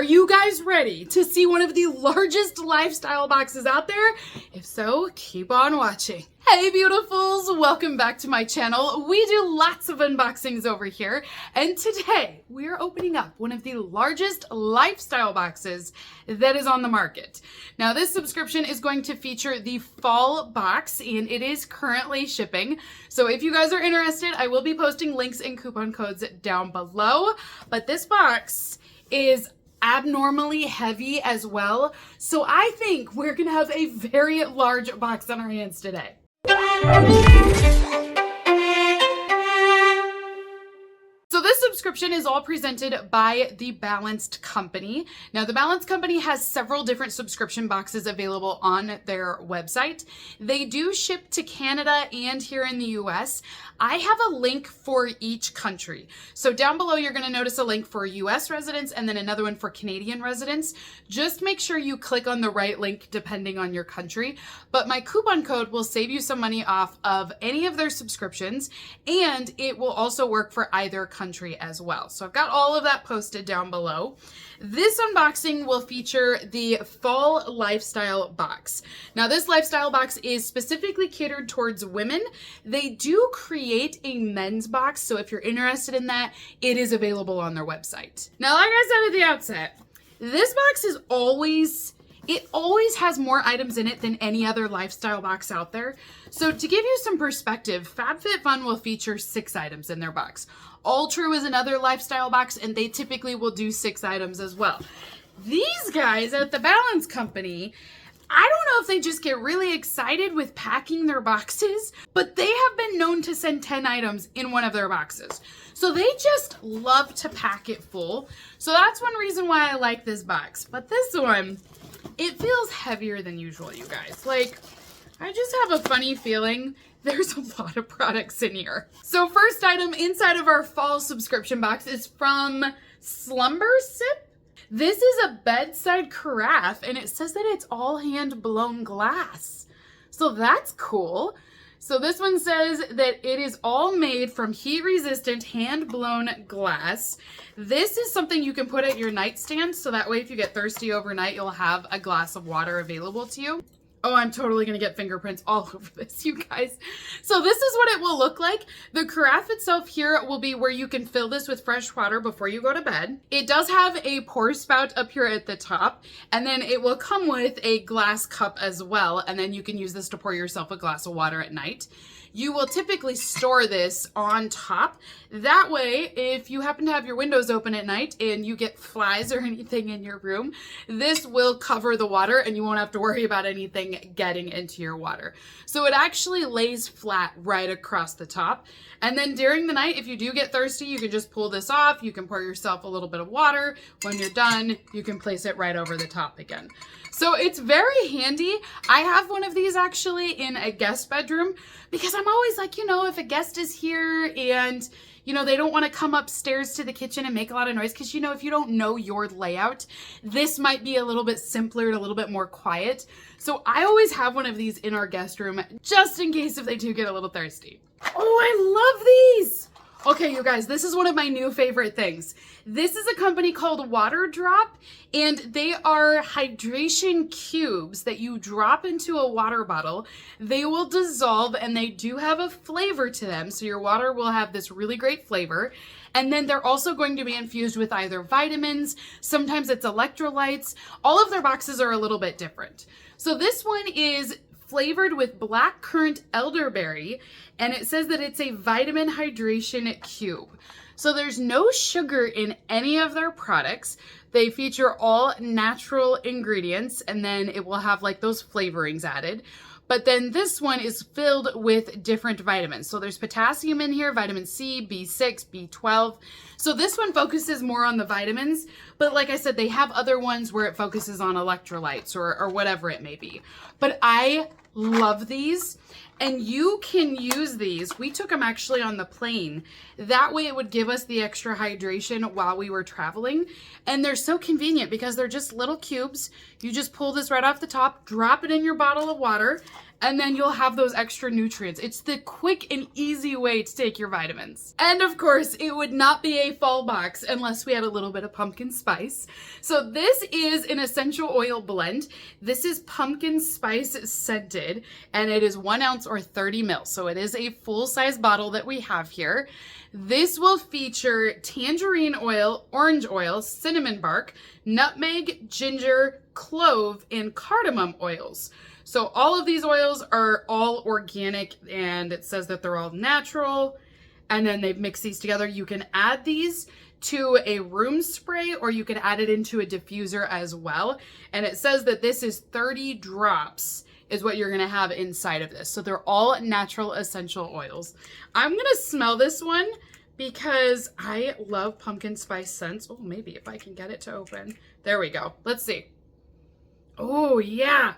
Are you guys ready to see one of the largest lifestyle boxes out there? If so, keep on watching. Hey beautifuls, welcome back to my channel. We do lots of unboxings over here, and today we are opening up one of the largest lifestyle boxes that is on the market. Now this subscription is going to feature the fall box, and it is currently shipping. So if you guys are interested, I will be posting links and coupon codes down below. But this box is abnormally heavy as well. So I think we're gonna have a very large box on our hands today. So this subscription is all presented by The Balanced Company. Now The Balanced Company has several different subscription boxes available on their website. They do ship to Canada and here in the US. I have a link for each country. So down below you're going to notice a link for US residents and then another one for Canadian residents. Just make sure you click on the right link depending on your country. But my coupon code will save you some money off of any of their subscriptions, and it will also work for either country as well. So I've got all of that posted down below. This unboxing will feature the fall lifestyle box. Now this lifestyle box is specifically catered towards women. They do create a men's box, so if you're interested in that, it is available on their website. Now, like I said at the outset, this box is always has more items in it than any other lifestyle box out there. So to give you some perspective, FabFitFun will feature 6 items in their box. All True is another lifestyle box, and they typically will do 6 items as well. These guys at The Balance Company, I don't know if they just get really excited with packing their boxes, but they have been known to send 10 items in one of their boxes. So they just love to pack it full. So that's one reason why I like this box. But this one, it feels heavier than usual, you guys. Like, I just have a funny feeling there's a lot of products in here. So first item inside of our fall subscription box is from Slumber Sip. This is a bedside carafe, and it says that it's all hand-blown glass. So that's cool. So this one says that it is all made from heat-resistant hand-blown glass. This is something you can put at your nightstand, so that way if you get thirsty overnight, you'll have a glass of water available to you. Oh, I'm totally going to get fingerprints all over this, you guys. So this is what it will look like. The carafe itself here will be where you can fill this with fresh water before you go to bed. It does have a pour spout up here at the top, and then it will come with a glass cup as well, and then you can use this to pour yourself a glass of water at night. You will typically store this on top. That way, if you happen to have your windows open at night and you get flies or anything in your room, this will cover the water and you won't have to worry about anything getting into your water. So it actually lays flat right across the top. And then during the night, if you do get thirsty, you can just pull this off. You can pour yourself a little bit of water. When you're done, you can place it right over the top again. So it's very handy. I have one of these actually in a guest bedroom because I'm always like, you know, if a guest is here and, you know, they don't want to come upstairs to the kitchen and make a lot of noise because, you know, if you don't know your layout, this might be a little bit simpler and a little bit more quiet. So I always have one of these in our guest room just in case if they do get a little thirsty. Oh, I love these. Okay, you guys, this is one of my new favorite things. This is a company called Water Drop, and they are hydration cubes that you drop into a water bottle. They will dissolve, and they do have a flavor to them, so your water will have this really great flavor. And then they're also going to be infused with either vitamins, sometimes it's electrolytes. All of their boxes are a little bit different. So this one is flavored with black currant elderberry, and it says that it's a vitamin hydration cube. So there's no sugar in any of their products. They feature all natural ingredients, and then it will have like those flavorings added. But then this one is filled with different vitamins. So there's potassium in here, vitamin C, B6, B12. So this one focuses more on the vitamins, but like I said, they have other ones where it focuses on electrolytes or whatever it may be. But I love these, and you can use these. We took them actually on the plane. That way it would give us the extra hydration while we were traveling. And they're so convenient because they're just little cubes. You just pull this right off the top, drop it in your bottle of water, and then you'll have those extra nutrients. It's the quick and easy way to take your vitamins. And of course, it would not be a fall box unless we had a little bit of pumpkin spice. So this is an essential oil blend. This is pumpkin spice scented, and it is 1 ounce or 30 ml. So it is a full-size bottle that we have here. This will feature tangerine oil, orange oil, cinnamon bark, nutmeg, ginger, clove, and cardamom oils. So all of these oils are all organic, and it says that they're all natural, and then they've mixed these together. You can add these to a room spray, or you can add it into a diffuser as well. And it says that this is 30 drops is what you're gonna have inside of this. So they're all natural essential oils. I'm gonna smell this one because I love pumpkin spice scents. Oh, maybe if I can get it to open. There we go. Let's see. Oh, yeah.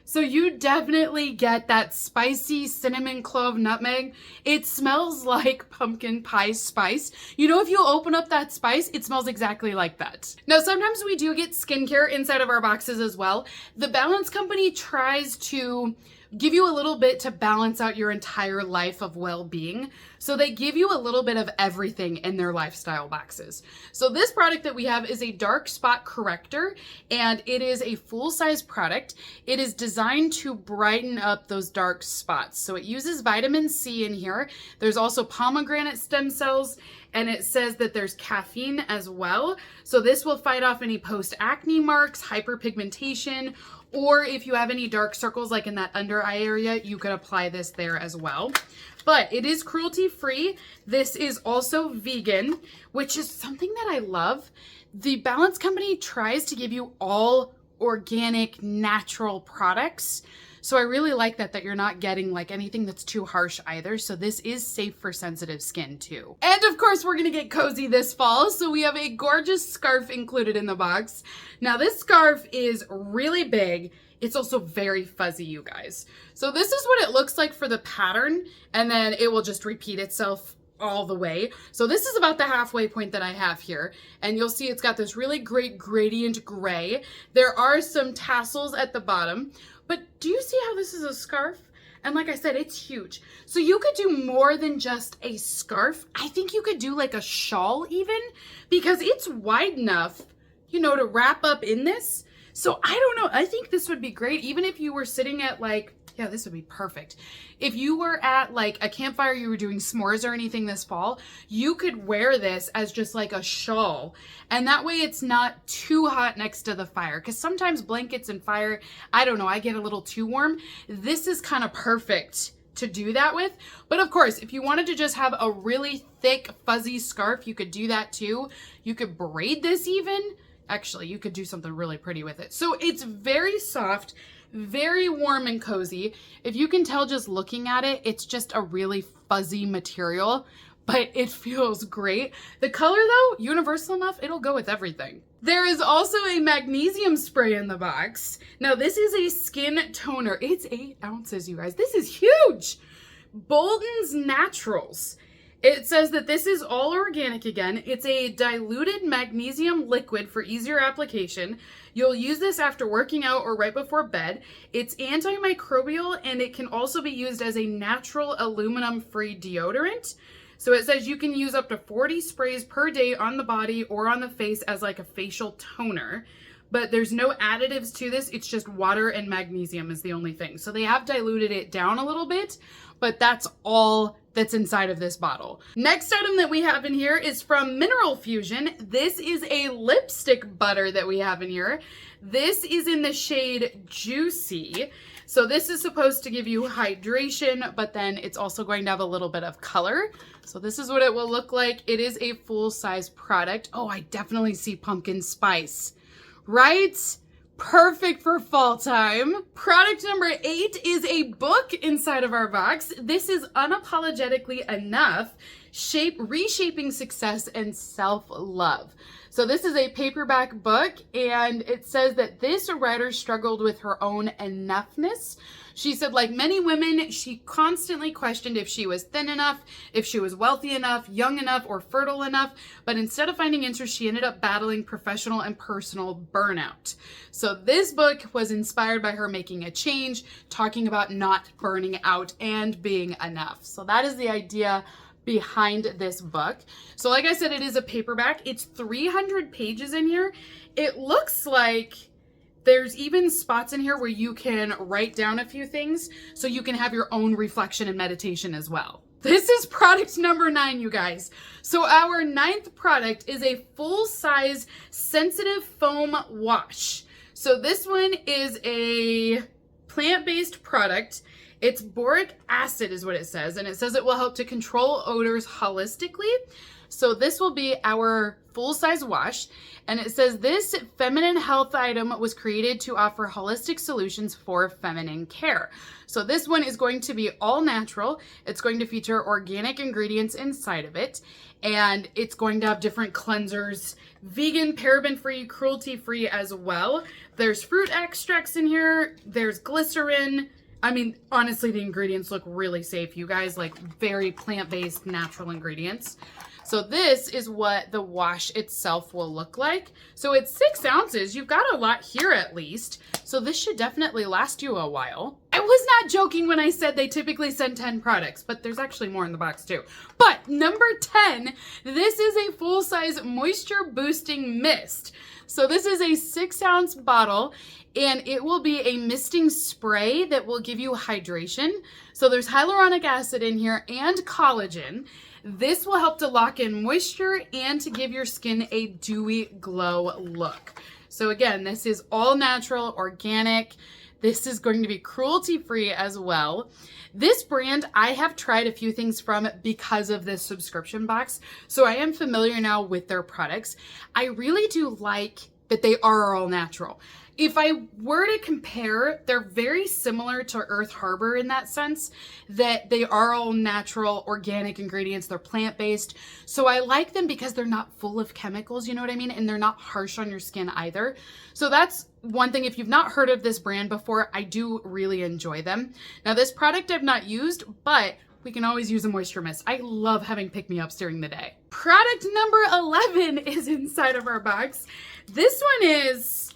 So you definitely get that spicy cinnamon, clove, nutmeg. It smells like pumpkin pie spice. You know, if you open up that spice, it smells exactly like that. Now, sometimes we do get skincare inside of our boxes as well. The Balance Company tries to give you a little bit to balance out your entire life of well-being. So they give you a little bit of everything in their lifestyle boxes. So this product that we have is a dark spot corrector, and it is a full-size product. It is designed to brighten up those dark spots. So it uses vitamin C in here. There's also pomegranate stem cells, and it says that there's caffeine as well. So this will fight off any post-acne marks, hyperpigmentation, or if you have any dark circles like in that under eye area, you could apply this there as well. But it is cruelty-free. This is also vegan, which is something that I love. The Balance Company tries to give you all organic, natural products. So I really like that you're not getting like anything that's too harsh either. So this is safe for sensitive skin too. And of course, we're gonna get cozy this fall. So we have a gorgeous scarf included in the box. Now this scarf is really big. It's also very fuzzy, you guys. So this is what it looks like for the pattern, and then it will just repeat itself all the way. So this is about the halfway point that I have here, and you'll see it's got this really great gradient gray. There are some tassels at the bottom, but do you see how this is a scarf? And like I said, it's huge. So you could do more than just a scarf. I think you could do like a shawl even, because it's wide enough, you know, to wrap up in this. So I don't know, I think this would be great, even if you were sitting at like, yeah, this would be perfect. If you were at like a campfire, you were doing s'mores or anything this fall, you could wear this as just like a shawl. And that way it's not too hot next to the fire. Because sometimes blankets and fire, I don't know, I get a little too warm. This is kind of perfect to do that with. But of course, if you wanted to just have a really thick, fuzzy scarf, you could do that too. You could braid this even. Actually, you could do something really pretty with it. So it's very soft, very warm and cozy. If you can tell just looking at it, it's just a really fuzzy material, but it feels great. The color though, universal enough, it'll go with everything. There is also a magnesium spray in the box. Now this is a skin toner. It's 8 ounces, you guys. This is huge. Bolden's Naturals. It says that this is all organic again. It's a diluted magnesium liquid for easier application. You'll use this after working out or right before bed. It's antimicrobial, and it can also be used as a natural aluminum-free deodorant. So it says you can use up to 40 sprays per day on the body or on the face as like a facial toner. But there's no additives to this. It's just water and magnesium is the only thing. So they have diluted it down a little bit, but that's all that's inside of this bottle. Next item that we have in here is from Mineral Fusion. This is a lipstick butter that we have in here. This is in the shade Juicy. So this is supposed to give you hydration, but then it's also going to have a little bit of color. So this is what it will look like. It is a full-size product. Oh, I definitely see pumpkin spice, right? Perfect for fall time. Product number 8 is a book inside of our box. This is Unapologetically Enough. Reshaping Success and Self-Love. So this is a paperback book, and it says that this writer struggled with her own enoughness. She said, like many women, she constantly questioned if she was thin enough, if she was wealthy enough, young enough, or fertile enough. But instead of finding answers, she ended up battling professional and personal burnout. So this book was inspired by her making a change, talking about not burning out and being enough. So that is the idea behind this book. So like I said, it is a paperback. It's 300 pages in here. It looks like there's even spots in here where you can write down a few things so you can have your own reflection and meditation as well. This is product number 9, you guys. So our 9th product is a full-size sensitive foam wash. So this one is a plant-based product. It's boric acid is what it says, and it says it will help to control odors holistically. So this will be our full-size wash, and it says this feminine health item was created to offer holistic solutions for feminine care. So this one is going to be all natural. It's going to feature organic ingredients inside of it, and it's going to have different cleansers, vegan, paraben-free, cruelty-free as well. There's fruit extracts in here. There's glycerin. I mean, honestly, the ingredients look really safe, you guys, like very plant-based, natural ingredients. So this is what the wash itself will look like. So it's 6 ounces. You've got a lot here at least. So this should definitely last you a while. I was not joking when I said they typically send 10 products, but there's actually more in the box too. But number 10, this is a full-size moisture boosting mist. So this is a 6-ounce bottle, and it will be a misting spray that will give you hydration. So there's hyaluronic acid in here and collagen. This will help to lock in moisture and to give your skin a dewy glow look. So again, this is all natural, organic. This is going to be cruelty-free as well. This brand, I have tried a few things from because of this subscription box, so I am familiar now with their products. I really do like that they are all natural. If I were to compare, they're very similar to Earth Harbor in that sense, that they are all natural, organic ingredients. They're plant-based. So I like them because they're not full of chemicals, you know what I mean? And they're not harsh on your skin either. So that's one thing. If you've not heard of this brand before, I do really enjoy them. Now, this product I've not used, but we can always use a moisture mist. I love having pick-me-ups during the day. Product number 11 is inside of our box. This one is...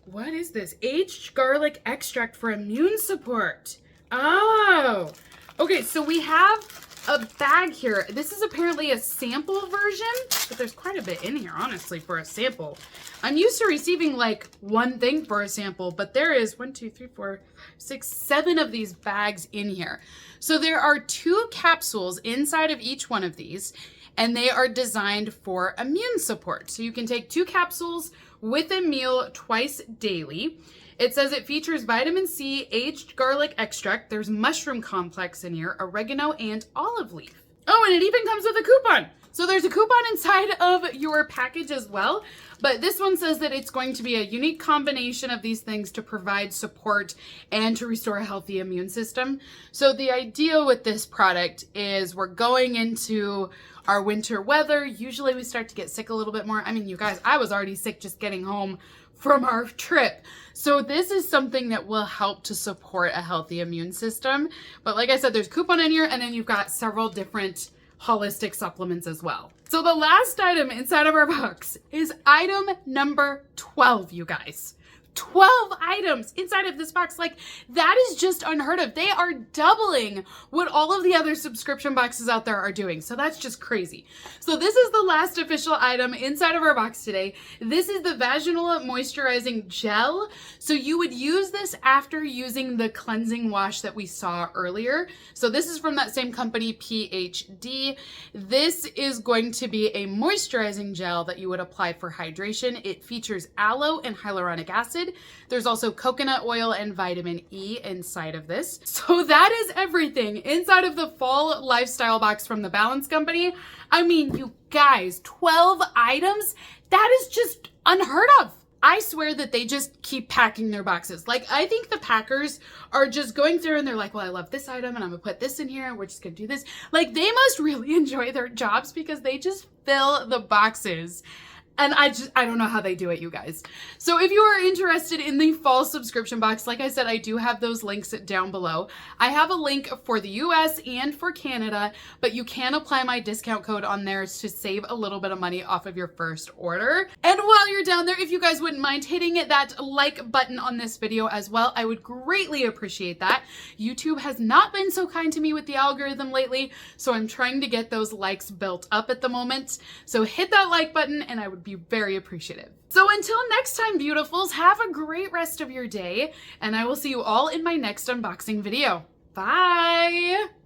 what is this? Aged garlic extract for immune support. Oh, okay. So we have a bag here. This is apparently a sample version, but there's quite a bit in here, honestly, for a sample. I'm used to receiving like one thing for a sample, but there is 1, 2, 3, 4, 6, 7 of these bags in here. So there are 2 capsules inside of each one of these, and they are designed for immune support. So you can take 2 capsules with a meal twice daily. It says it features vitamin C, aged garlic extract. There's mushroom complex in here, oregano, and olive leaf. Oh, and it even comes with a coupon. So there's a coupon inside of your package as well. But this one says that it's going to be a unique combination of these things to provide support and to restore a healthy immune system. So the idea with this product is we're going into our winter weather. Usually we start to get sick a little bit more. I mean, you guys, I was already sick just getting home from our trip. So this is something that will help to support a healthy immune system. But like I said, there's a coupon in here, and then you've got several different holistic supplements as well. So the last item inside of our box is item number 12, you guys. 12 items inside of this box. Like, that is just unheard of. They are doubling what all of the other subscription boxes out there are doing. So that's just crazy. So this is the last official item inside of our box today. This is the Vaginal Moisturizing Gel. So you would use this after using the cleansing wash that we saw earlier. So this is from that same company, PhD. This is going to be a moisturizing gel that you would apply for hydration. It features aloe and hyaluronic acid. There's also coconut oil and vitamin E inside of this. So that is everything inside of the fall lifestyle box from the Balance Company. I mean, you guys, 12 items? That is just unheard of. I swear that they just keep packing their boxes. Like, I think the packers are just going through and they're like, well, I love this item and I'm gonna put this in here and we're just gonna do this. Like, they must really enjoy their jobs because they just fill the boxes. And I don't know how they do it, you guys. So if you are interested in the fall subscription box, like I said, I do have those links down below. I have a link for the US and for Canada, but you can apply my discount code on there to save a little bit of money off of your first order. And while you're down there, if you guys wouldn't mind hitting that like button on this video as well, I would greatly appreciate that. YouTube has not been so kind to me with the algorithm lately, so I'm trying to get those likes built up at the moment. So hit that like button and I would be very appreciative. So until next time, beautifuls, have a great rest of your day, and I will see you all in my next unboxing video. Bye!